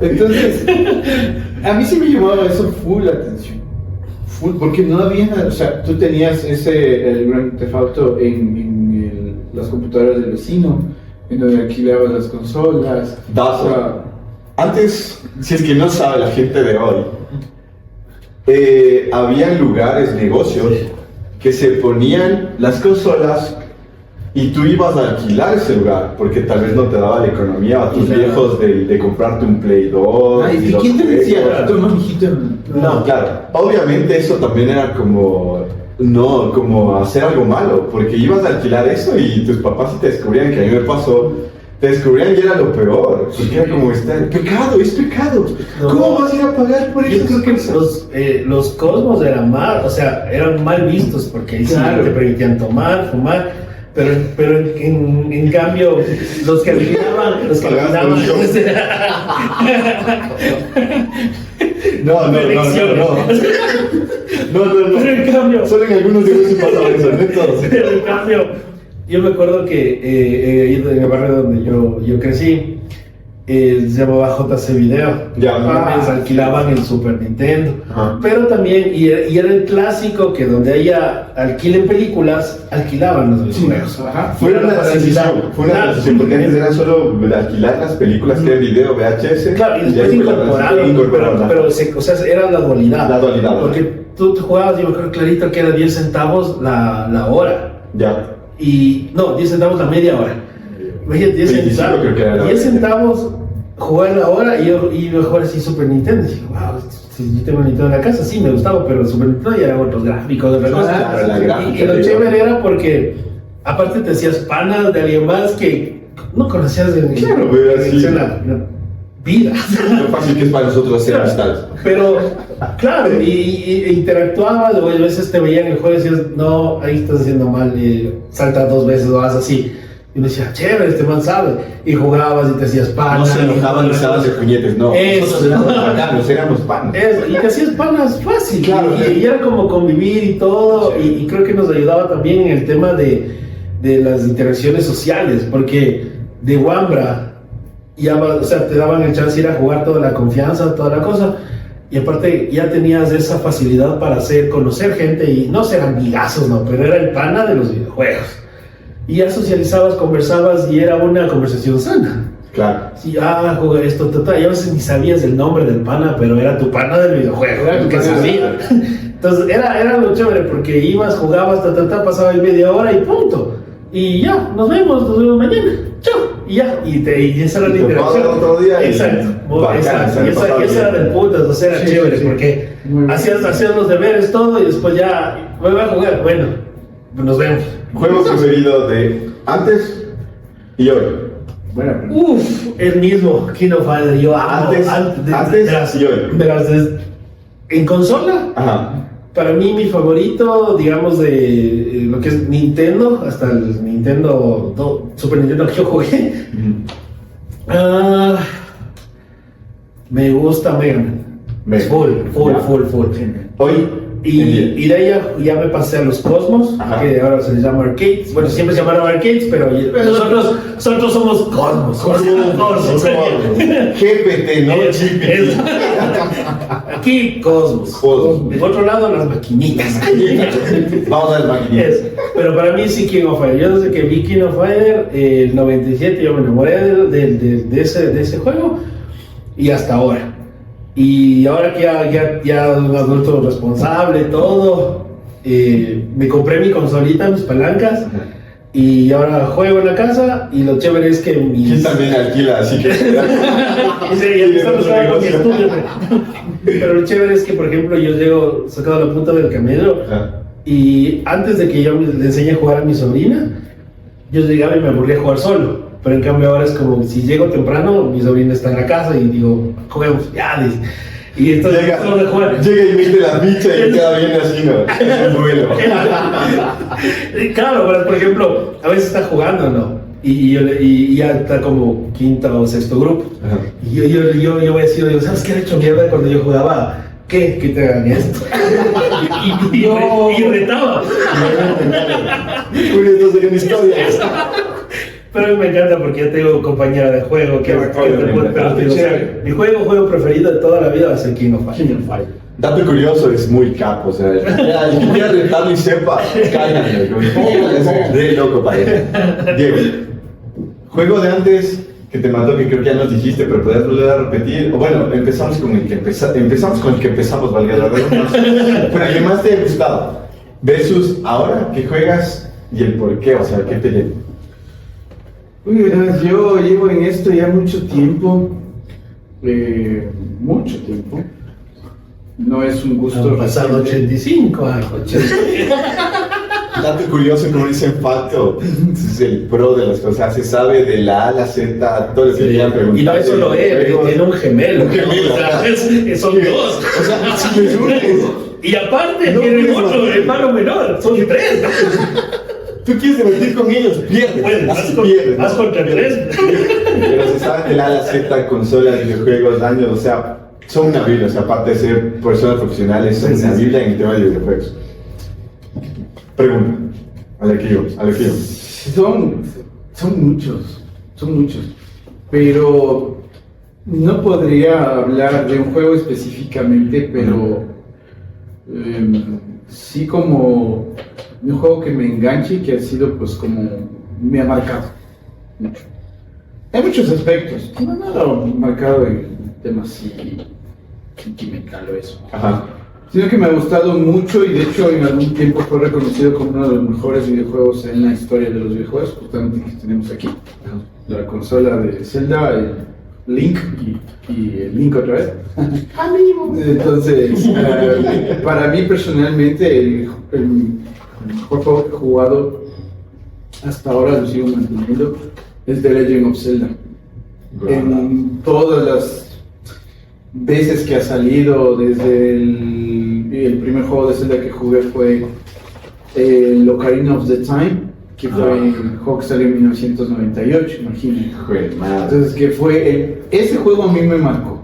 S3: Entonces, a mí sí me llamaba eso full la atención. Full, porque no había, o sea, tú tenías el Grand Theft Auto las computadoras del vecino, en donde alquilabas las consolas.
S1: Dato.
S3: O sea,
S1: Antes, si es que no sabe la gente de hoy, había lugares, negocios, que se ponían las consolas y tú ibas a alquilar ese lugar, porque tal vez no te daba la economía a tus
S2: Claro.
S1: viejos de comprarte un Play 2.
S3: ay, ¿y
S1: los
S3: quién te decía?
S1: juegos.
S3: Toma, mijito.
S1: No, claro. Obviamente eso también era como hacer algo malo, porque ibas a alquilar eso y tus papás si te descubrían, que a mí me pasó, te descubrían y era lo peor, porque era como, es pecado.
S2: No.
S1: ¿Cómo vas a ir a pagar por
S2: Yo
S1: eso?
S2: creo que los cosmos eran mal, o sea, eran mal vistos porque ahí sí
S1: Claro.
S2: te permitían tomar, fumar, pero en cambio los que alquilaban,
S1: Pagaste un show. No.
S2: Pero en cambio,
S1: Solo en algunos negocios pasaba eso, no en todos.
S2: pero en cambio, yo me acuerdo que en el barrio donde yo crecí, se llamaba JC Video.
S1: Ya.
S2: Les alquilaban el Super Nintendo.
S1: Ajá.
S2: Pero también, y era el clásico que donde haya alquilen películas, alquilaban los videojuegos.
S3: Ajá.
S1: Fue una transición, porque antes era solo alquilar las películas que era video, VHS.
S2: Claro, y después
S1: ahí
S2: incorporaron, pero o sea, era la dualidad.
S1: La dualidad.
S2: Porque tú te jugabas, yo me acuerdo clarito que era 10 centavos la hora.
S1: Ya.
S2: Y no, 10 centavos la media hora. Imagínate, 10
S1: 25
S2: centavos.
S1: creo que era la
S2: 10
S1: hora.
S2: centavos jugar la hora y yo iba a jugar así Super Nintendo. Y dije, wow, si yo tengo Nintendo en la casa, sí me gustaba, pero el Super Nintendo ya eran otros gráficos, otra cosa.
S1: Claro, la gráfica,
S2: Y lo
S1: digo.
S2: chévere era porque, aparte te hacías panas de alguien más que no conocías de
S1: Claro, pero así.
S2: la vida.
S1: Lo fácil que es para nosotros hacer amistades.
S2: Pero, claro, y interactuabas, o a veces te veían en el juego y decías, no, ahí estás haciendo mal, salta 2 veces o haz así. Y uno decía, chévere, este man sabe. Y jugabas y te hacías panas.
S1: No se enojaban y se daban de puñetes, no.
S2: Eso.
S1: Nosotros éramos bacanos, éramos panos.
S2: Eso, y te hacías panas fácil.
S1: Claro.
S2: Y era como convivir y todo. Y creo que nos ayudaba también en el tema de las interacciones sociales, porque de Wambra, ya, o sea, te daban el chance de ir a jugar toda la confianza, toda la cosa. Y aparte ya tenías esa facilidad para conocer gente y no ser amigazos, no, pero era el pana de los videojuegos. Y ya socializabas, conversabas y era una conversación sana.
S1: Claro.
S2: Sí, jugué esto, y a veces ni sabías el nombre del pana, pero era tu pana del videojuego,
S3: Era
S2: el
S3: tu
S2: que
S3: pana.
S2: sabía. Entonces era lo chévere porque ibas, jugabas, pasaba ahí media hora y punto. Y ya, nos vemos mañana. Chao. Y ya, y esa era la
S1: Y te
S2: interacción.
S1: pasan otro día y
S2: Exacto.
S1: bacán,
S2: Exacto.
S1: se
S2: Y
S1: le pasaba
S2: esa era
S1: bien.
S2: del putas, o sea, era
S3: Sí,
S2: chévere
S3: sí.
S2: porque
S3: Muy bien.
S2: hacías los deberes todo y después ya, voy a jugar. Bueno, nos vemos.
S1: Juego preferido de antes y hoy.
S3: Buena pregunta.
S2: Uf, el mismo King of Fighters. Yo amo
S1: Antes y hoy.
S2: verás, en consola,
S1: Ajá.
S2: para mí mi favorito, digamos, de lo que es Nintendo, hasta el Super Nintendo que yo jugué, me gusta Mega Man.
S1: Mega Man.
S2: Full.
S1: Hoy.
S2: Y de ahí ya me pasé a los Cosmos,
S1: Ajá.
S2: que ahora se les llama Arcades. Bueno, siempre se llamaron Arcades, pero nosotros somos Cosmos. Cosmos.
S1: GPT, no GPT.
S2: Aquí Cosmos.
S1: Cosmos.
S2: De otro lado, las maquinitas.
S1: Vamos a las maquinitas.
S2: Pero para mí sí King of Fire. Yo desde que vi King of Fire, el 97, yo me enamoré de ese juego y hasta ahora. Y ahora que ya un adulto responsable, todo, me compré mi consolita, mis palancas, y ahora juego en la casa. Y lo chévere es que
S1: ¿Quién también alquila? Así que.
S2: Pero lo chévere es que, por ejemplo, yo llego sacado la punta del camello. Y antes de que yo le enseñe a jugar a mi sobrina, yo llegaba y me aburría a jugar solo. Pero en cambio ahora es como, si llego temprano, mi sobrina está en la casa y digo, juguemos, ya, dice. Y entonces
S1: Llega y mete la ficha y queda bien así, ¿no? Es un duelo.
S2: Claro, pero por ejemplo, a veces está jugando, ¿no? Y ya está como quinto o sexto grupo.
S1: Ajá.
S2: Y yo voy a decir, digo, ¿sabes qué he hecho mierda cuando yo jugaba? ¿Qué? Que te hagan esto. y retaba.
S1: Julio, entonces, ¿qué historia?
S2: Pero a mí me encanta porque yo tengo compañera de juego que te puede permitir. O sea, mi juego preferido de toda la vida va a ser King of Fighters.
S1: Dato curioso, es muy capo, o sea, el que quiera rentarlo y sepa, cállate, es re loco para él. Diego, juego de antes que te mató, que creo que ya nos dijiste, pero podrías volver a repetir. O bueno, empezamos con el que empezamos, valga la redundancia, pero el que más te ha gustado, versus ahora que juegas y el por qué, o sea, ¿qué te lleva?
S3: Uy, verás, yo llevo en esto ya mucho tiempo. No es un gusto.
S2: Han pasado 85 años.
S1: Dato curioso, como dicen Fato, es el pro de las cosas, se sabe de la A a la Z, todo lo que quieran preguntar.
S2: Y no es solo él, tiene un gemelo.
S1: Un gemelo,
S2: O sea, son dos.
S1: O sea, si me surge.
S2: Y aparte
S1: No
S2: tiene
S1: puedes
S2: otro hermano menor, son tres.
S1: Tú quieres debatir con ellos, pierdes.
S2: Bueno,
S1: así pierdes.
S2: vas contra tres.
S1: Pero se sabe de la A a la Z, consolas, videojuegos, años, o sea, son una biblia, o sea, aparte de ser personas profesionales, son una biblia en el tema de videojuegos. Pregunta, a la que yo.
S3: Son muchos, pero no podría hablar de un juego específicamente, pero sí como un juego que me enganche y que ha sido pues como me ha marcado mucho. Hay muchos aspectos, no nada marcado en temas sentimental o eso.
S1: Ajá.
S3: Sino que me ha gustado mucho y de hecho en algún tiempo fue reconocido como uno de los mejores videojuegos en la historia de los videojuegos, justamente que tenemos aquí. La consola de Zelda, el Link y el Link otra vez. Entonces, para mí personalmente el mejor juego que he jugado hasta ahora, lo sigo manteniendo, es The Legend of Zelda. En todas las veces que ha salido, desde el primer juego de Zelda que jugué fue el Ocarina of the Time, que fue el juego que salió en 1998, imagínate. Entonces, que fue ese juego a mí me marcó.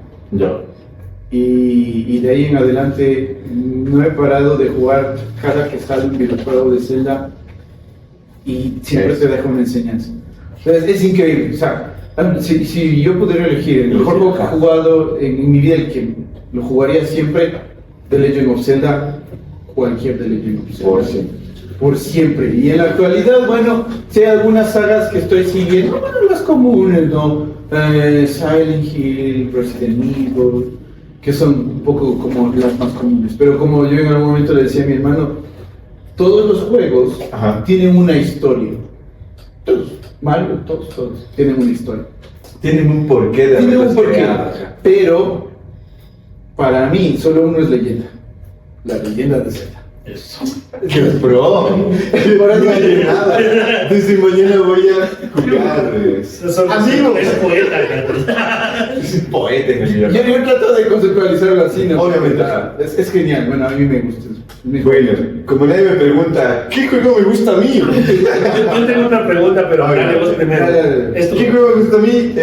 S3: Y de ahí en adelante no he parado de jugar cada que sale un videojuego de Zelda y siempre te deja una enseñanza. Entonces, es increíble, o sea, si yo pudiera elegir el mejor juego que he jugado en mi vida, el que lo jugaría siempre, The Legend of Zelda, cualquier The Legend of Zelda. Por siempre. Y en la actualidad, bueno, sí hay algunas sagas que estoy siguiendo, bueno, las comunes, ¿no? Silent Hill, Resident Evil, que son un poco como las más comunes. Pero como yo en algún momento le decía a mi hermano, todos los juegos tienen una historia. Todos. Mario, todos tienen una historia.
S1: Tienen un porqué de
S3: Tienen un porqué. Pero, para mí, solo uno es leyenda. La leyenda de Zelda.
S1: ¡Qué pro! Ahora no hay nada. Desde mañana voy a jugar.
S3: Amigos.
S2: Es poeta,
S1: Es un poeta en el
S3: Yo trato de conceptualizarlo así, ¿no?
S1: Obviamente.
S3: Es genial, bueno, a mí me gusta.
S1: Bueno, como nadie me pregunta, ¿qué juego me gusta a mí?
S2: Yo tengo otra pregunta, pero dale vos primero.
S1: ¿Qué juego me gusta a mí?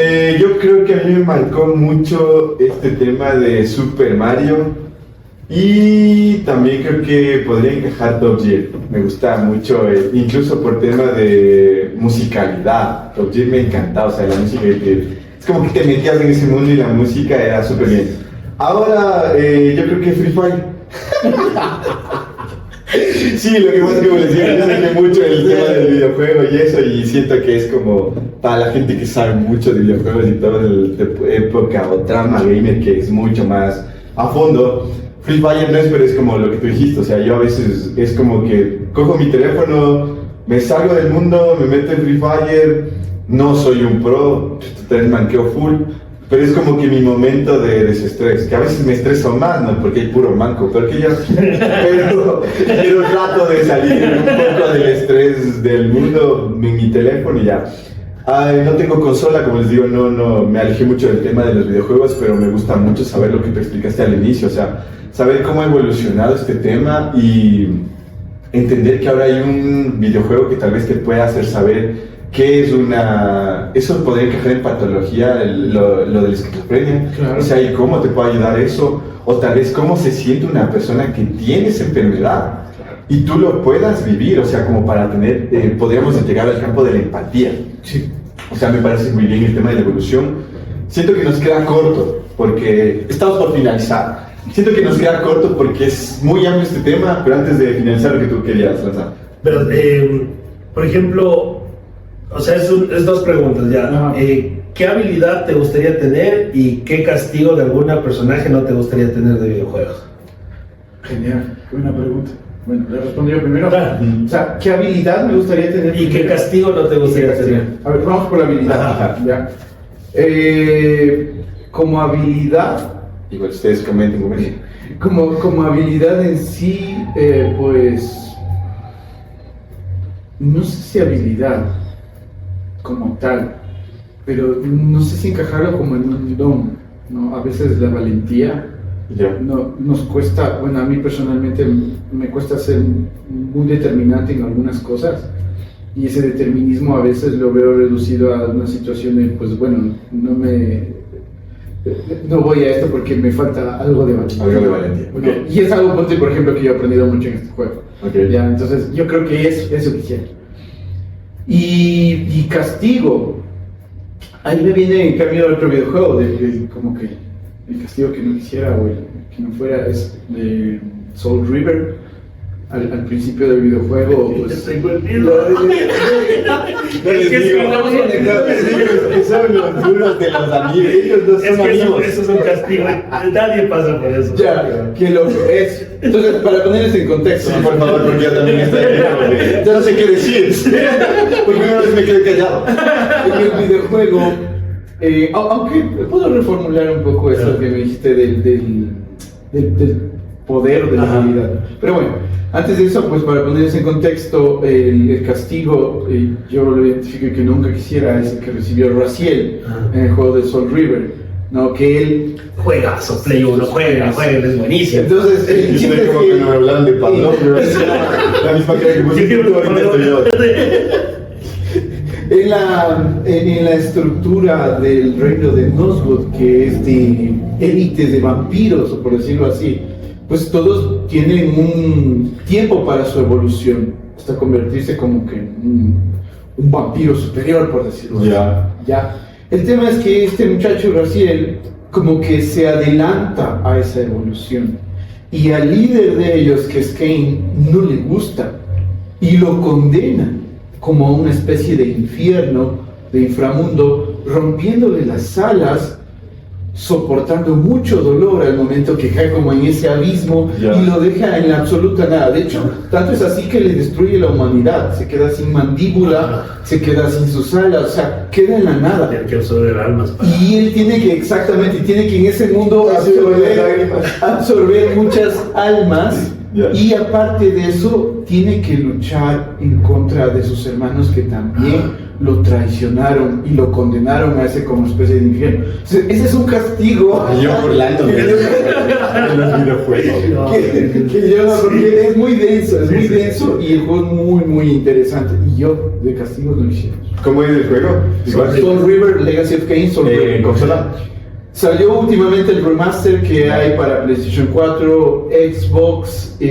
S1: Yo creo que a mí me marcó mucho este tema de Super Mario. Y también creo que podría encajar Top Gear. Me gusta mucho, incluso por tema de musicalidad. Top Gear me encantaba, o sea, la música es como que te metías en ese mundo y la música era súper bien. Ahora, yo creo que Free Fire. Sí, lo que más que les digo, yo sé mucho el tema del videojuego y eso, y siento que es como para la gente que sabe mucho de videojuegos y todo de época o trama gamer que es mucho más a fondo. Free Fire no es, pero es como lo que tú dijiste, o sea, yo a veces es como que cojo mi teléfono, me salgo del mundo, me meto en Free Fire, no soy un pro, manqueo full, pero es como que mi momento de desestrés, que a veces me estreso más, ¿no? Porque hay puro manco, pero trato de salir un poco del estrés del mundo en mi teléfono y ya. No tengo consola, como les digo, no me alejé mucho del tema de los videojuegos, pero me gusta mucho saber lo que te explicaste al inicio, o sea, saber cómo ha evolucionado este tema y entender que ahora hay un videojuego que tal vez te pueda hacer saber qué es una... Eso podría encajar en patología, lo de la esquizofrenia, claro. O sea, y cómo te puede ayudar eso, o tal vez cómo se siente una persona que tiene esa enfermedad. y tú lo puedas vivir, o sea, como para tener, podríamos llegar al campo de la empatía.
S3: Sí.
S1: O sea, me parece muy bien el tema de la evolución. Siento que nos queda corto, porque estamos por finalizar. Siento que nos queda corto porque es muy amplio este tema, pero antes de finalizar lo que tú querías lanzar.
S2: Pero, por ejemplo, o sea, es dos preguntas ya. ¿Qué habilidad te gustaría tener y qué castigo de alguna personaje no te gustaría tener de videojuegos?
S3: Genial, qué buena pregunta. Bueno, le respondí yo primero.
S2: Claro.
S3: O sea, ¿qué habilidad me gustaría tener?
S2: ¿Y qué castigo no te gustaría tener?
S3: A ver, vamos por la habilidad.
S2: Ajá.
S3: ¿Ya? Como habilidad,
S1: Igual ustedes comenten.
S3: como habilidad en sí, pues no sé si habilidad como tal, pero no sé si encajarlo como en un don, ¿no? A veces la valentía
S1: Ya.
S3: no, nos cuesta, bueno, a mí personalmente me cuesta ser muy determinante en algunas cosas, y ese determinismo a veces lo veo reducido a una situación de, pues bueno, no voy a esto porque me falta algo de valentía.
S1: Algo de valentía,
S3: Bueno,
S1: ok.
S3: y es algo, por ejemplo, que yo he aprendido mucho en este juego.
S1: Ok.
S3: Ya, entonces yo creo que es suficiente. Y castigo, ahí me viene en cambio otro videojuego, como que el castigo que no quisiera o el que no fuera es de Soul River. Al principio del videojuego, pues,
S2: Tengo el
S1: No les digo, son los duros de los amigos, ellos no son amigos.
S2: Eso es un castigo. Nadie pasa por eso.
S3: ya, que lo es. Entonces, para ponerles en contexto,
S1: Sí, por favor, porque yo también estoy aquí. Ya no sé qué decir. Porque una vez me quedé callado.
S3: en el videojuego, aunque puedo reformular un poco eso que me dijiste del poder de la
S2: Ajá.
S3: habilidad. Pero bueno, antes de eso, pues para ponerse en contexto, el castigo, yo lo identifico que nunca quisiera, es el que recibió Raziel en el juego de Soul River, ¿no? Que él...
S2: Juegazo, Play 1, juega, es buenísimo.
S3: Entonces, el
S1: Y
S3: chiste
S1: estoy
S3: es
S1: como que me hablaban de Pablo, pero es la misma cara que puse tú, ahorita estoy yo.
S3: en la estructura del reino de Nosgood, que es de élites de vampiros, o por decirlo así, pues todos tienen un tiempo para su evolución, hasta convertirse como que en un vampiro superior, por decirlo así. Ya. El tema es que este muchacho Raziel como que se adelanta a esa evolución, y al líder de ellos, que es Cain, no le gusta y lo condena como a una especie de infierno, de inframundo, rompiéndole las alas, soportando mucho dolor al momento que cae como en ese abismo y lo deja en la absoluta nada. De hecho, tanto es así que le destruye la humanidad, se queda sin mandíbula, se queda sin sus alas, o sea, queda en la nada.
S2: Tiene que absorber almas.
S3: Y él tiene que, exactamente, tiene que en ese mundo absorber muchas almas. Y aparte de eso, tiene que luchar en contra de sus hermanos que también lo traicionaron y lo condenaron a ese como especie de infierno. O sea, ese es un castigo.
S1: Yo burlándome de los videojuegos.
S3: Porque es muy denso y el juego es muy, muy interesante. Y yo de castigos no hicieron.
S1: ¿Cómo es el juego?
S3: Soul River, Legacy of Kain, Soul River.
S1: ¿Consola?
S3: Salió últimamente el remaster que hay para PlayStation 4, Xbox y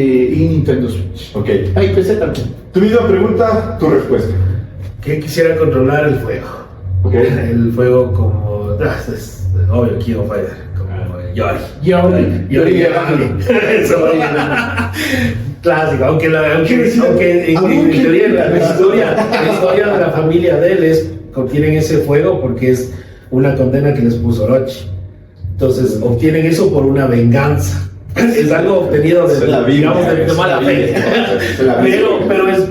S3: Nintendo Switch.
S1: Ok.
S3: Hay PC también.
S1: Tu misma pregunta, tu respuesta.
S2: Que quisiera controlar el fuego.
S1: Ok.
S2: El fuego como... es obvio, King of Fire. Como Yori. Yori. Eso. Clásico, aunque en teoría la historia de la familia de él contienen ese fuego porque es una condena que les puso Orochi. Entonces obtienen eso por una venganza. Es algo obtenido de mala fe. Pero es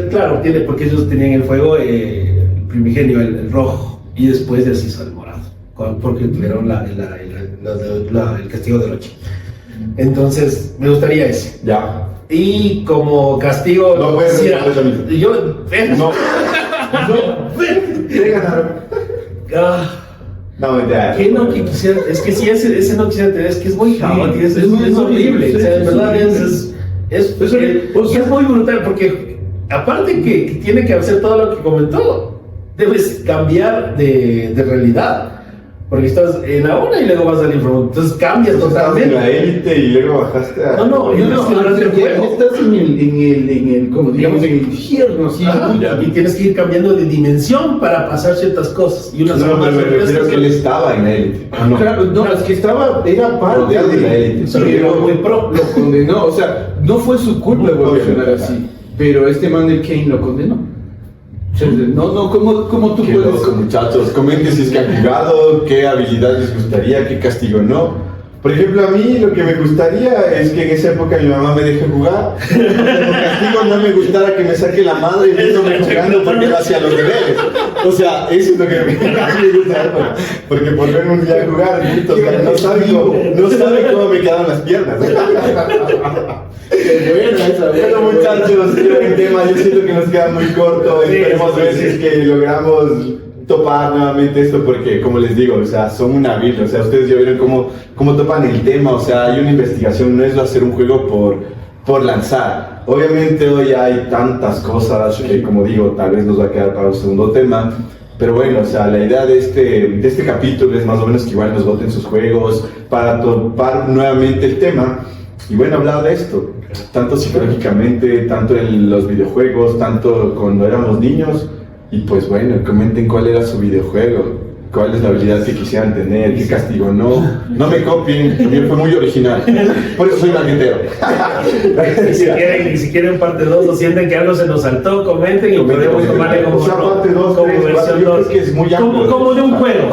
S2: claro, porque ellos tenían el fuego el primigenio, el rojo, y después ya se hizo el morado, porque tuvieron el castigo de Orochi. Entonces me gustaría ese.
S1: Ya.
S2: Y como castigo,
S1: No puedes
S2: quisiera-
S1: responder
S2: yo
S1: No. No, ya.
S2: ¿Qué no que quisiera? Es que si ese no quisiera tener, es que es muy caótico, es horrible. O sea, en verdad es muy brutal porque aparte que tiene que hacer todo lo que comentó, debes cambiar de realidad. Porque estás en la una y luego vas al inframundo. Entonces cambias
S1: Estabas en
S2: totalmente.
S1: la élite y luego bajaste a...
S2: No, yo no, durante el juego.
S3: Estás como digamos, en el infierno, ¿sí?
S2: Ajá, y tienes que ir cambiando de dimensión para pasar ciertas cosas. Y unas
S1: No,
S2: son
S1: pero
S2: más
S1: me
S2: rápidas
S1: refiero
S2: que
S1: que él estaba en la élite. Ah, no.
S3: Claro, no, es que era parte
S1: Rodeado de la élite.
S2: Solo que era muy pro.
S3: Lo condenó, o sea, no fue su culpa evolucionar así, pero este man de Kane lo condenó. O sea, no, ¿cómo tú
S1: Qué
S3: puedes?
S1: loco, muchachos. Comenten si es que han jugado, qué habilidad les gustaría, qué castigo no. Por ejemplo, a mí lo que me gustaría es que en esa época mi mamá me deje jugar. Como castigo no me gustara que me saque la madre viéndome jugando porque no hacía los deberes. O sea, eso es lo que me gusta. Porque por verme un día jugar, no saben cómo me quedaban las piernas.
S3: Qué buena esa,
S1: Bueno, muchachos, el tema yo siento que nos queda muy corto.
S2: Sí,
S1: Esperemos
S2: sí,
S1: ver
S2: sí.
S1: si es que logramos topar nuevamente esto porque, como les digo, o sea, son una biblia. O sea, ustedes ya vieron cómo topan el tema. O sea, hay una investigación, no es hacer un juego por lanzar. Obviamente hoy hay tantas cosas que, como digo, tal vez nos va a quedar para un segundo tema. Pero bueno, o sea, la idea de este capítulo es más o menos que igual nos voten sus juegos para topar nuevamente el tema. Y bueno, hablar de esto, tanto psicológicamente, tanto en los videojuegos, tanto cuando éramos niños. Y pues bueno, comenten cuál era su videojuego, cuál es la habilidad que quisieran tener, qué castigo no me copien, el mío fue muy original, por eso soy marquetero.
S2: Y si quieren parte 2 o sienten que algo se nos saltó, comenten y podemos tomarle como,
S1: O sea, parte 2,
S2: como
S1: 3, 4,
S2: versión
S1: yo
S2: 2.
S1: creo que es muy amplio.
S2: Como de un juego.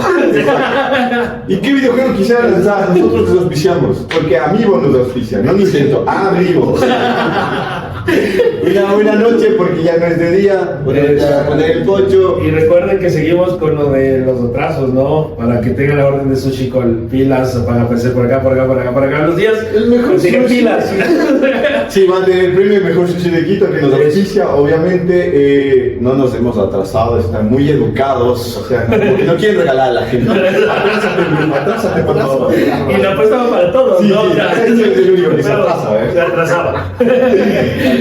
S1: ¿Y qué videojuego quisieran lanzar? Nosotros los auspiciamos, porque Amiibo nos auspicia, no Nintendo, Amiibo. Una buena noche porque ya no es de día, poner el pocho.
S2: Y recuerden que seguimos con lo de los atrasos, ¿no? Para que tengan la orden de sushi con pilas para aparecer por acá, los días.
S3: El mejor
S2: consiguen
S3: sushi.
S2: pilas.
S1: Sí, va a tener el premio Mejor Sushi de Quito que nos auspicia. Obviamente no nos hemos atrasado, están muy educados, o sea, no quieren regalar a la gente. Atrásate, por favor.
S2: Y la apuesta va para todos,
S1: Sí,
S2: ¿no?
S1: sí,
S2: O sea,
S1: ese es el único que se atrasa, ¿eh?
S2: Se atrasaba.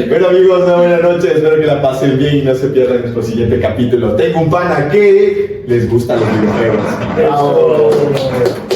S1: Bueno amigos, una buena noche, espero que la pasen bien y no se pierdan nuestro siguiente capítulo. Tengo un pana que les gusta los videojuegos.
S2: Chao.